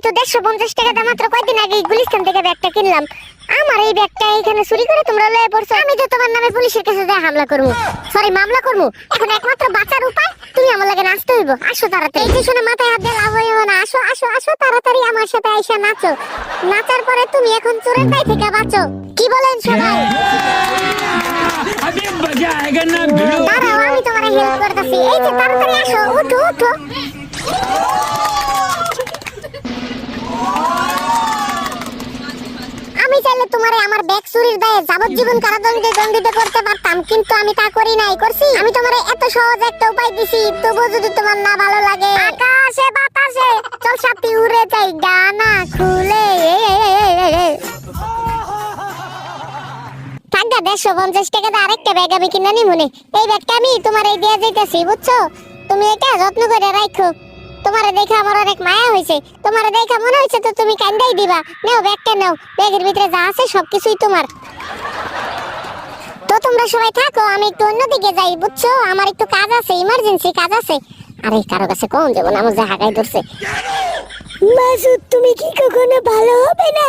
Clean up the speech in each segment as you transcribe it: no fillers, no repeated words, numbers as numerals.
তো 150 টাকা দাম, মাত্র কয়দিন আগে গুলিস্তান থেকে ব্যাগটা কিনলাম। আমার এই ব্যাগটা এখানে চুরি করে তোমরা লয়ে পড়ছো। আমি তো তোমার নামে পুলিশের কাছে যা হামলা করবো, সরি মামলা করবো। এখন একমাত্র বাঁচার উপায় তুমি আমার লাগে নাচতে হইব। আসো তাড়াতাড়ি। এই যে শুনে মাথায় হাত দিয়ে লাভ হইব না। আসো আসো আসো তাড়াতাড়ি আমার সাথে আইসা নাচো। নাচার পরে তুমি এখন চোরের দায় থেকে বাঁচো। কি বলেন সবাই? দাঁড়াও, আমি তোমার হেল্প করতেছি। এই যে তাড়াতাড়ি আসো, উঠো উঠো। আমি চাইলে তোমারে আমার ব্যাগ চুরির দায়ে যাবজ্জীবন কারাদণ্ডে দণ্ডিত করতে পারতাম, কিন্তু আমি তা করি নাই। করছি আমি তোমারে এত সহজ একটা উপায় দিছি, তবু যদি তোমার না ভালো লাগে, আকাশে বাতাসে চল সাথী উড়ে যাই ডানা খুলে। টাকা 150 টাকা দিয়ে আরেকটা ব্যাগ আমি কিনে নি মনে। এই ব্যাগটা আমি তোমার এই দিয়ে যাইতেছি, বুঝছো? তুমি এটা যত্ন করে রাখো। তোমারে দেখে আমার অনেক মায়া হইছে। তোমারে দেখে মনে হইছে তো তুমি কান্দাই দিবা। নাও ব্যাগটা নাও, ব্যাগের ভিতরে যা আছে সবকিছুই তোমার। তো তোমরা সবাই থাকো, আমি একটু অন্যদিকে যাই, বুঝছো? আমার একটু কাজ আছে, ইমার্জেন্সি কাজ আছে। আরে কারো কাছে কোন যাবো না, আমার যে হাগাই ধরছে। মাসুদ তুমি কি কখনো ভালো হবে না?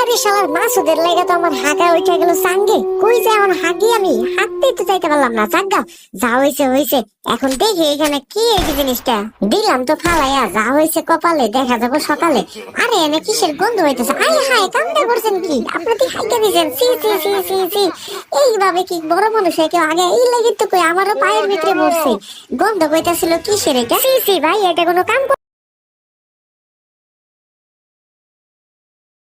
আরে শালার মাসুদের লাগা তো আমার হাগা উঠে গেল সাঙ্গে। কই যে এখন হাগি, আমি হাঁটতেই তো চাইতে পারলাম না। জাগা যা হইছে হইছে, এখন দেখি এখানে কি এই জিনিসটা দিলাম তো ফালাইয়া। যা হইছে কপালে, দেখা যাবো সকালে। আরে এনে কিসের গন্ধ হইতেছে? আয় হায়, কামটা করছেন কি আপনারা? কি হাইকা দিয়েছেন? সি সি সি সি সি। এইভাবে কি বড় মানুষ কেউ আগে এই লাগে তো কই আমারও পায়ের ভিতরে পড়ছে। গন্ধ কইতাছিল কিসের এটা? সি সি ভাই, এটা কোনো কাম